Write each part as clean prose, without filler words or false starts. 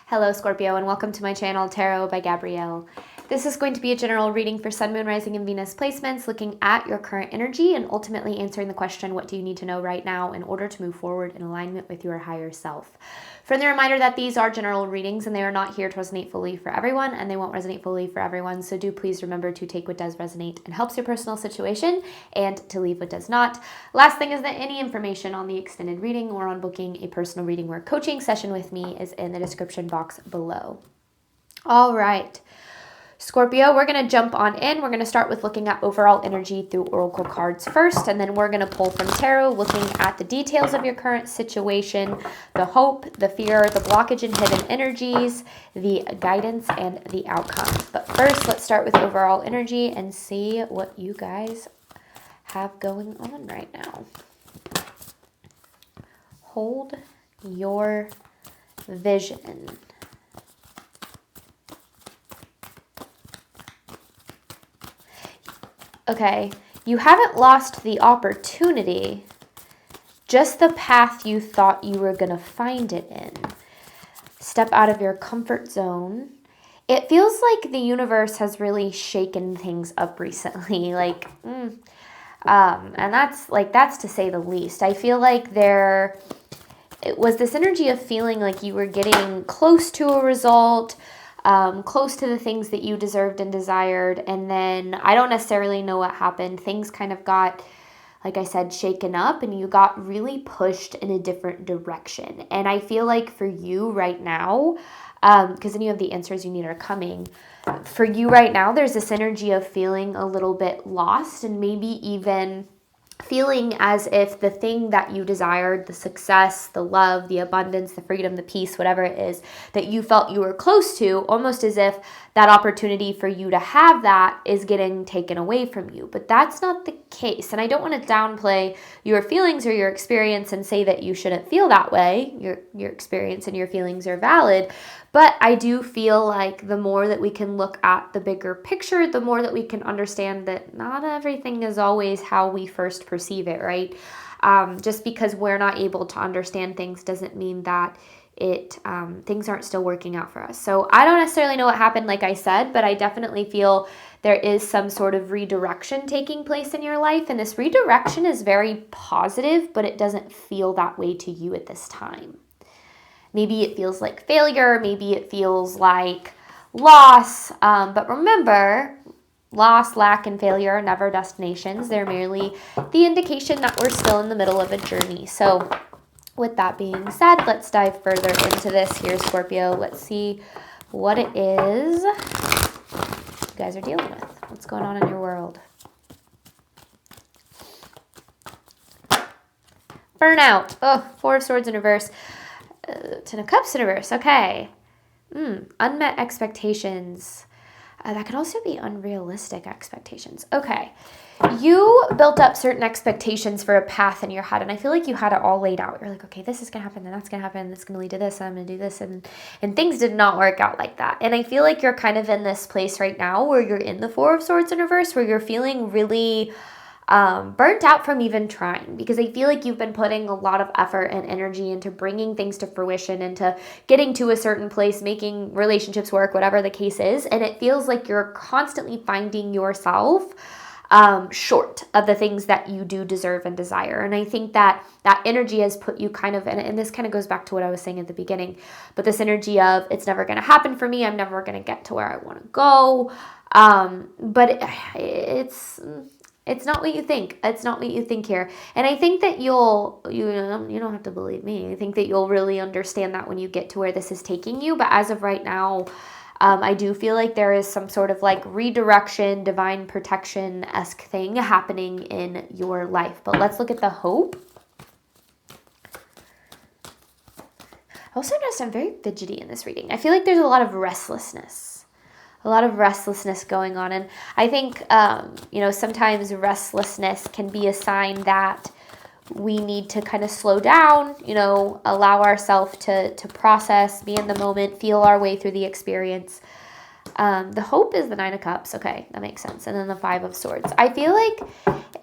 Hello Scorpio and welcome to my channel Tarot by Gabrielle. This is going to be a general reading for Sun, Moon, Rising, and Venus placements, looking at your current energy and ultimately answering the question, what do you need to know right now in order to move forward in alignment with your higher self? Friendly reminder that these are general readings and they are not here to resonate fully for everyone, and they won't resonate fully for everyone, so do please remember to take what does resonate and helps your personal situation and to leave what does not. Last thing is that any information on the extended reading or on booking a personal reading or coaching session with me is in the description box below. All right. Scorpio, we're going to jump on in. We're going to start with looking at overall energy through oracle cards first, and then we're going to pull from tarot, looking at the details of your current situation, the hope, the fear, the blockage and hidden energies, the guidance, and the outcomes. But first, let's start with overall energy and see what you guys have going on right now. Hold your vision. Okay, you haven't lost the opportunity, just the path you thought you were going to find it in. Step out of your comfort zone. It feels like the universe has really shaken things up recently, and that's to say the least. I feel like it was this energy of feeling like you were getting close to a result, close to the things that you deserved and desired. And then I don't necessarily know what happened. Things kind of got, like I said, shaken up and you got really pushed in a different direction. And I feel like for you right now, because any of the answers you need are coming, for you right now, there's this energy of feeling a little bit lost and maybe even feeling as if the thing that you desired, the success, the love, the abundance, the freedom, the peace, whatever it is that you felt you were close to, almost as if that opportunity for you to have that is getting taken away from you. But that's not the case. And I don't want to downplay your feelings or your experience and say that you shouldn't feel that way. Your experience and your feelings are valid. But I do feel like the more that we can look at the bigger picture, the more that we can understand that not everything is always how we first perceive it, right? Just because we're not able to understand things doesn't mean that things aren't still working out for us. So I don't necessarily know what happened, like I said, but I definitely feel there is some sort of redirection taking place in your life. And this redirection is very positive, but it doesn't feel that way to you at this time. Maybe it feels like failure. Maybe it feels like loss. But remember, loss, lack, and failure are never destinations. They're merely the indication that we're still in the middle of a journey. So with that being said, let's dive further into this here, Scorpio. Let's see what it is you guys are dealing with. What's going on in your world? Burnout. Oh, Four of Swords in reverse. Ten of Cups in reverse. Okay. Unmet expectations. That could also be unrealistic expectations. Okay. You built up certain expectations for a path in your head, and I feel like you had it all laid out. You're like, okay, this is going to happen, and that's going to happen, this is going to lead to this, and I'm going to do this, and things did not work out like that. And I feel like you're kind of in this place right now where you're in the Four of Swords in reverse, where you're feeling really burnt out from even trying, because I feel like you've been putting a lot of effort and energy into bringing things to fruition, into getting to a certain place, making relationships work, whatever the case is. And it feels like you're constantly finding yourself short of the things that you do deserve and desire. And I think that energy has put you kind of, and this kind of goes back to what I was saying at the beginning, but this energy of it's never going to happen for me. I'm never going to get to where I want to go. But it's not what you think. It's not what you think here. And I think that you don't have to believe me. I think that you'll really understand that when you get to where this is taking you. But as of right now, I do feel like there is some sort of like redirection, divine protection-esque thing happening in your life. But let's look at the hope. I also noticed I'm very fidgety in this reading. I feel like there's a lot of restlessness. A lot of restlessness going on. And I think, sometimes restlessness can be a sign that we need to kind of slow down, allow ourselves to process, be in the moment, feel our way through the experience. The hope is the Nine of Cups. Okay, that makes sense. And then the Five of Swords. I feel like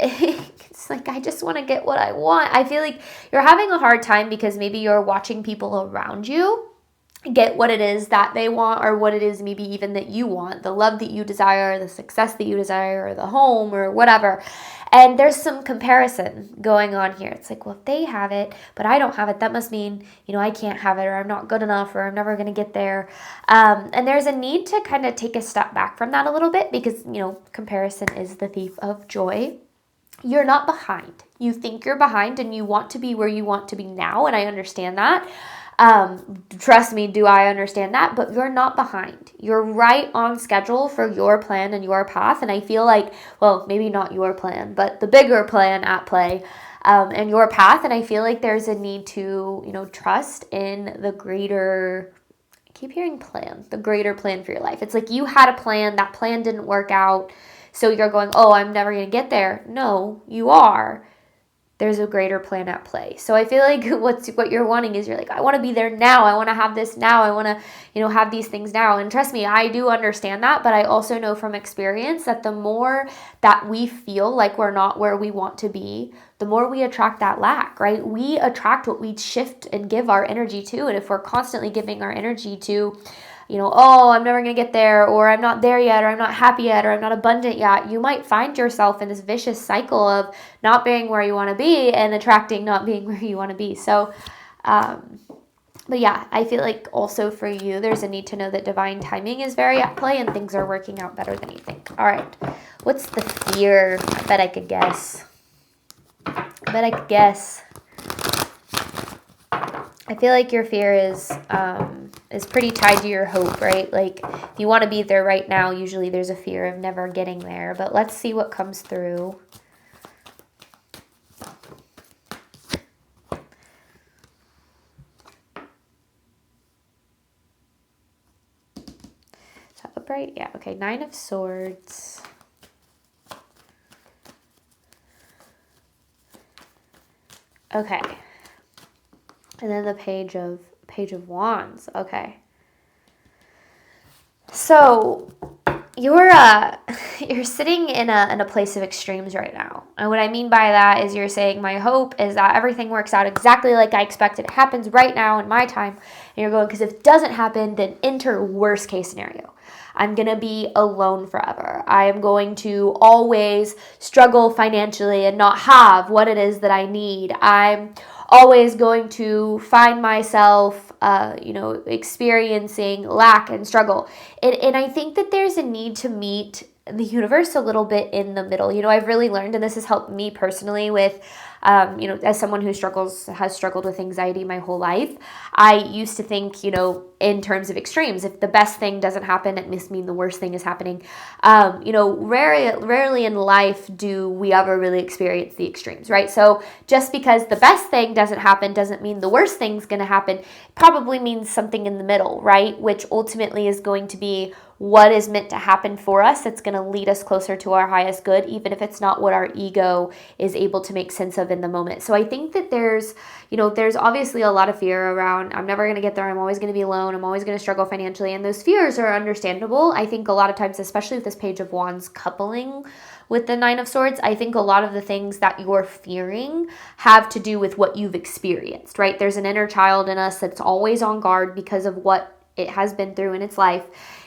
it's like, I just want to get what I want. I feel like you're having a hard time because maybe you're watching people around you get what it is that they want, or what it is maybe even that you want, the love that you desire, the success that you desire, or the home, or whatever. And there's some comparison going on here. It's like, well, if they have it, but I don't have it, that must mean, I can't have it, or I'm not good enough, or I'm never going to get there. And there's a need to kind of take a step back from that a little bit, because, comparison is the thief of joy. You're not behind. You think you're behind, and you want to be where you want to be now. And I understand that. Trust me, do I understand that? But you're not behind. You're right on schedule for your plan and your path. And I feel like, well, maybe not your plan, but the bigger plan at play, and your path. And I feel like there's a need to, trust in the greater, I keep hearing plan, the greater plan for your life. It's like you had a plan, that plan didn't work out. So you're going, oh, I'm never going to get there. No, you are. There's a greater plan at play. So I feel like what you're wanting is, you're like, I want to be there now. I want to have this now. I want to, have these things now. And trust me, I do understand that. But I also know from experience that the more that we feel like we're not where we want to be, the more we attract that lack, right? We attract what we shift and give our energy to. And if we're constantly giving our energy to, oh, I'm never going to get there, or I'm not there yet, or I'm not happy yet, or I'm not abundant yet, you might find yourself in this vicious cycle of not being where you want to be and attracting not being where you want to be. So, but yeah, I feel like also for you, there's a need to know that divine timing is very at play and things are working out better than you think. All right. What's the fear? I bet I could guess. I feel like your fear is pretty tied to your hope, right? Like, if you want to be there right now, usually there's a fear of never getting there. But let's see what comes through. Is that upright? Yeah, okay. 9 of Swords. Okay. And then the Page of Wands. Okay. So you're sitting in a place of extremes right now. And what I mean by that is, you're saying, my hope is that everything works out exactly like I expected. It happens right now in my time. And you're going, because if it doesn't happen, then enter worst case scenario. I'm going to be alone forever. I am going to always struggle financially and not have what it is that I need. I'm always going to find myself, experiencing lack and struggle. And I think that there's a need to meet the universe a little bit in the middle. I've really learned, and this has helped me personally with, as someone who has struggled with anxiety my whole life. I used to think, in terms of extremes. If the best thing doesn't happen, it must mean the worst thing is happening. Rarely in life do we ever really experience the extremes, right? So just because the best thing doesn't happen doesn't mean the worst thing's going to happen. It probably means something in the middle, right? Which ultimately is going to be what is meant to happen for us. It's going to lead us closer to our highest good, even if it's not what our ego is able to make sense of in the moment. So I think that there's obviously a lot of fear around, I'm never going to get there. I'm always going to be alone. I'm always going to struggle financially. And those fears are understandable. I think a lot of times, especially with this Page of Wands coupling with the 9 of Swords, I think a lot of the things that you're fearing have to do with what you've experienced, right? There's an inner child in us that's always on guard because of what it has been through in its life.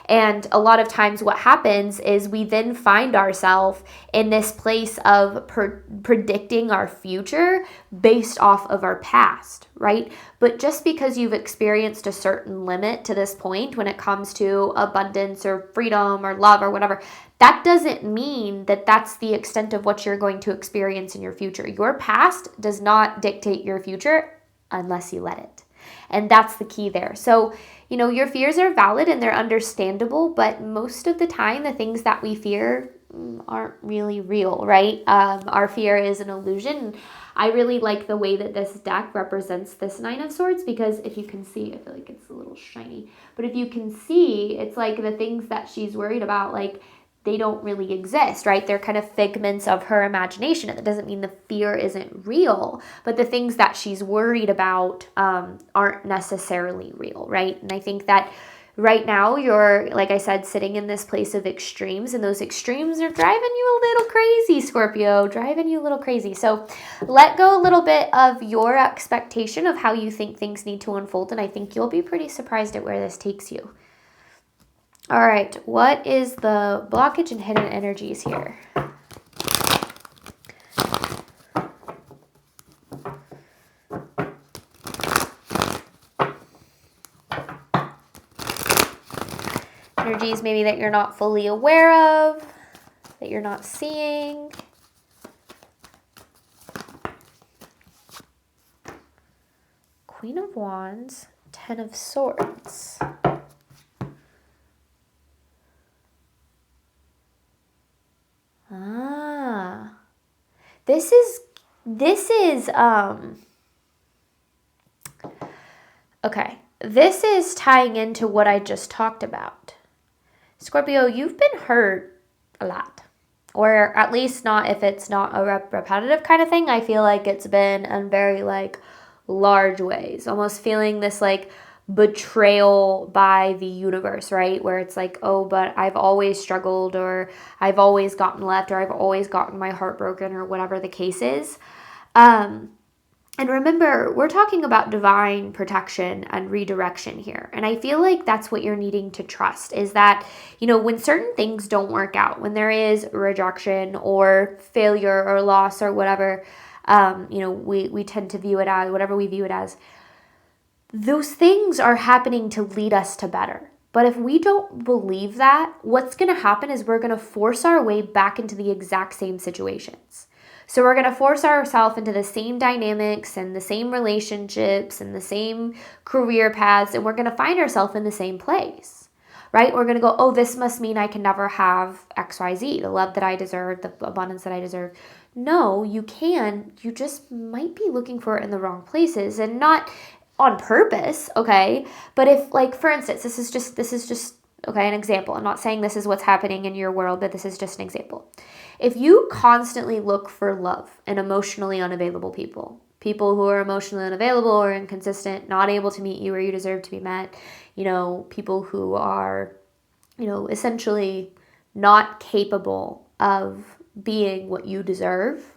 And a lot of times what happens is we then find ourselves in this place of predicting our future based off of our past, right? But just because you've experienced a certain limit to this point when it comes to abundance or freedom or love or whatever, that doesn't mean that that's the extent of what you're going to experience in your future. Your past does not dictate your future unless you let it. And that's the key there. So, your fears are valid and they're understandable, but most of the time, the things that we fear aren't really real, right? Our fear is an illusion. I really like the way that this deck represents this 9 of Swords, because if you can see, I feel like it's a little shiny, but if you can see, it's like the things that she's worried about, like, they don't really exist, right? They're kind of figments of her imagination. And that doesn't mean the fear isn't real, but the things that she's worried about aren't necessarily real, right? And I think that Right now, you're, like I said, sitting in this place of extremes, and those extremes are driving you a little crazy, Scorpio, driving you a little crazy. So let go a little bit of your expectation of how you think things need to unfold, and I think you'll be pretty surprised at where this takes you. All right, what is the blockage and hidden energies here? Energies maybe that you're not fully aware of, that you're not seeing. Queen of Wands, Ten of Swords. This is okay. This is tying into what I just talked about. Scorpio, you've been hurt a lot. Or at least not if it's not a repetitive kind of thing. I feel like it's been in very like large ways. Almost feeling this like betrayal by the universe, right? Where it's like, oh, but I've always struggled, or I've always gotten left, or I've always gotten my heart broken, or whatever the case is. And remember, we're talking about divine protection and redirection here. And I feel like that's what you're needing to trust, is that, you know, when certain things don't work out, when there is rejection or failure or loss or whatever, you know, we tend to view it as, whatever we view it as, those things are happening to lead us to better. But if we don't believe that, what's going to happen is we're going to force our way back into the exact same situations. So we're going to force ourselves into the same dynamics and the same relationships and the same career paths, and we're going to find ourselves in the same place, right? We're going to go, oh, this must mean I can never have XYZ, the love that I deserve, the abundance that I deserve. No, you can. You just might be looking for it in the wrong places, and not on purpose, okay? But if, like, for instance, this is just okay, an example. I'm not saying this is what's happening in your world, but this is just an example. If you constantly look for love in emotionally unavailable people who are emotionally unavailable or inconsistent, not able to meet you where you deserve to be met, you know, people who are, you know, essentially not capable of being what you deserve,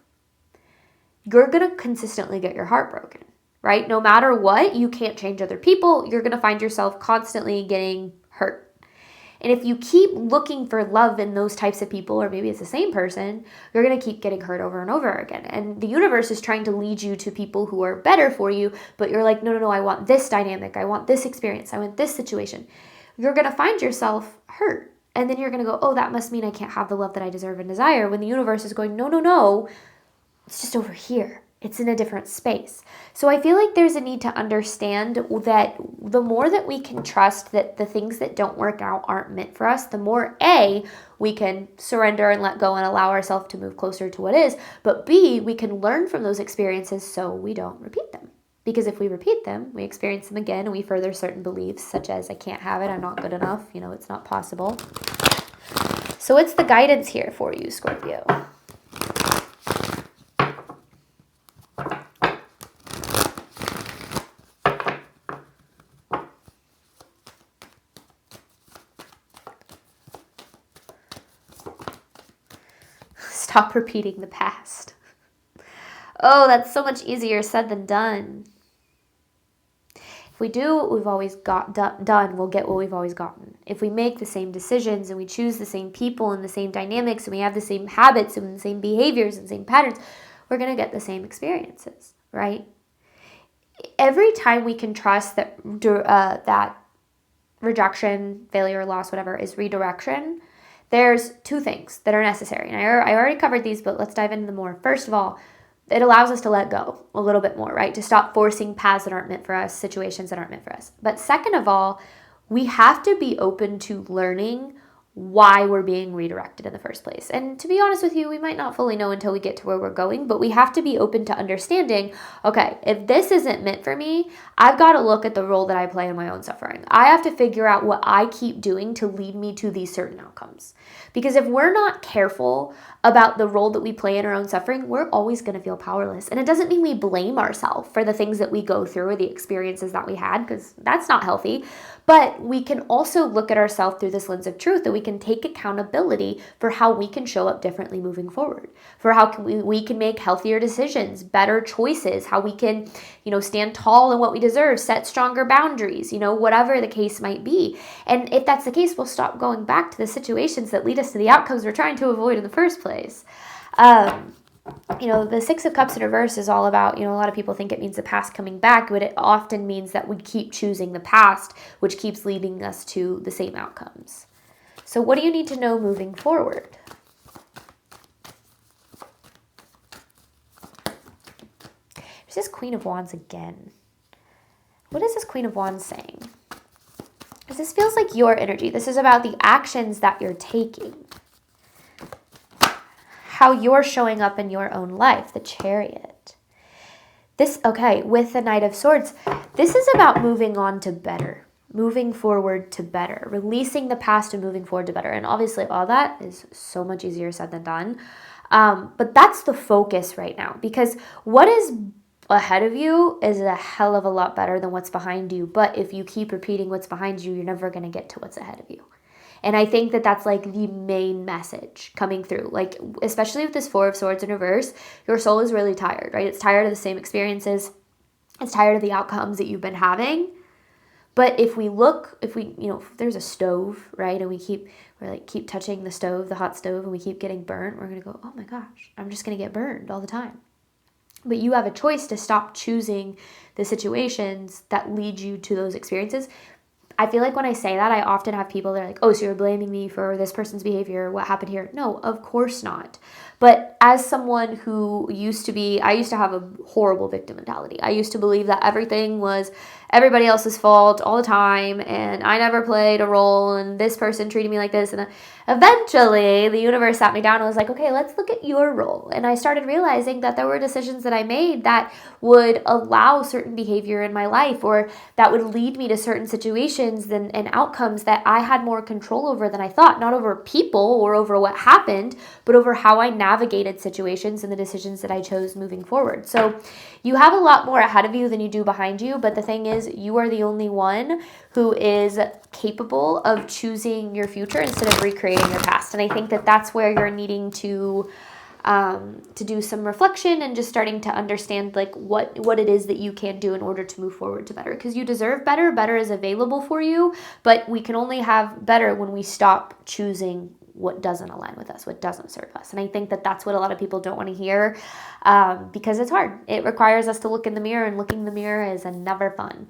you're going to consistently get your heart broken, right? No matter what, you can't change other people. You're going to find yourself constantly getting hurt. And if you keep looking for love in those types of people, or maybe it's the same person, you're going to keep getting hurt over and over again. And the universe is trying to lead you to people who are better for you, but you're like, no, I want this dynamic. I want this experience. I want this situation. You're going to find yourself hurt. And then you're going to go, oh, that must mean I can't have the love that I deserve and desire, when the universe is going, no, it's just over here. It's in a different space. So I feel like there's a need to understand that the more that we can trust that the things that don't work out aren't meant for us, the more A, we can surrender and let go and allow ourselves to move closer to what is, but B, we can learn from those experiences so we don't repeat them. Because if we repeat them, we experience them again, and we further certain beliefs such as I can't have it, I'm not good enough, you know, it's not possible. So what's the guidance here for you, Scorpio? Stop repeating the past. Oh, that's so much easier said than done. If we do what we've always got done, we'll get what we've always gotten. If we make the same decisions and we choose the same people and the same dynamics and we have the same habits and the same behaviors and the same patterns, we're going to get the same experiences, right? Every time we can trust that that rejection, failure, loss, whatever, is redirection, there's two things that are necessary. And I already covered these, but let's dive into them more. First of all, it allows us to let go a little bit more, right? To stop forcing paths that aren't meant for us, situations that aren't meant for us. But second of all, we have to be open to learning why we're being redirected in the first place. And to be honest with you, we might not fully know until we get to where we're going, but we have to be open to understanding, okay, if this isn't meant for me, I've got to look at the role that I play in my own suffering. I have to figure out what I keep doing to lead me to these certain outcomes. Because if we're not careful about the role that we play in our own suffering, we're always going to feel powerless. And it doesn't mean we blame ourselves for the things that we go through or the experiences that we had, because that's not healthy. But we can also look at ourselves through this lens of truth, that we can take accountability for how we can show up differently moving forward, for how we can make healthier decisions, better choices, how we can, stand tall in what we deserve, set stronger boundaries, whatever the case might be. And if that's the case, we'll stop going back to the situations that lead us to the outcomes we're trying to avoid in the first place. The Six of Cups in reverse is all about, a lot of people think it means the past coming back, but it often means that we keep choosing the past, which keeps leading us to the same outcomes. So what do you need to know moving forward? There's this Queen of Wands again. What is this Queen of Wands saying? Because this feels like your energy. This is about the actions that you're taking, how you're showing up in your own life, the Chariot. With the Knight of Swords, this is about moving on to better, moving forward to better, releasing the past and moving forward to better. And obviously all that is so much easier said than done. But that's the focus right now, because what is ahead of you is a hell of a lot better than what's behind you. But if you keep repeating what's behind you, you're never going to get to what's ahead of you. And I think that that's like the main message coming through, like, especially with this Four of Swords in reverse, your soul is really tired, right? It's tired of the same experiences. It's tired of the outcomes that you've been having. But if there's a stove, right? And we keep touching the stove, the hot stove, and we keep getting burnt, we're going to go, oh my gosh, I'm just going to get burned all the time. But you have a choice to stop choosing the situations that lead you to those experiences. I feel like when I say that, I often have people that are like, oh, so you're blaming me for this person's behavior, what happened here? No, of course not. But as someone who I used to have a horrible victim mentality. I used to believe that everything was everybody else's fault all the time, and I never played a role, and this person treated me like this. And eventually the universe sat me down and was like, okay, let's look at your role. And I started realizing that there were decisions that I made that would allow certain behavior in my life, or that would lead me to certain situations and outcomes that I had more control over than I thought, not over people or over what happened, but over how I navigated situations and the decisions that I chose moving forward. So you have a lot more ahead of you than you do behind you, but the thing is, you are the only one who is capable of choosing your future instead of recreating your past. And I think that that's where you're needing to do some reflection and just starting to understand like what it is that you can do in order to move forward to better, because you deserve better. Better is available for you, but we can only have better when we stop choosing what doesn't align with us, what doesn't serve us. And I think that that's what a lot of people don't want to hear, because it's hard. It requires us to look in the mirror, and looking in the mirror is never fun.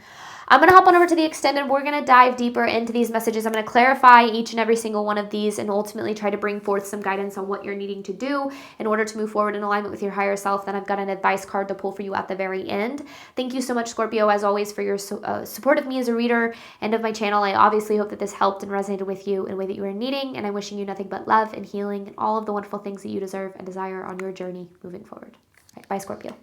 I'm going to hop on over to the extended. We're going to dive deeper into these messages. I'm going to clarify each and every single one of these and ultimately try to bring forth some guidance on what you're needing to do in order to move forward in alignment with your higher self. Then I've got an advice card to pull for you at the very end. Thank you so much, Scorpio, as always, for your support of me as a reader and of my channel. I obviously hope that this helped and resonated with you in a way that you are needing, and I'm wishing you nothing but love and healing and all of the wonderful things that you deserve and desire on your journey moving forward. All right, bye, Scorpio.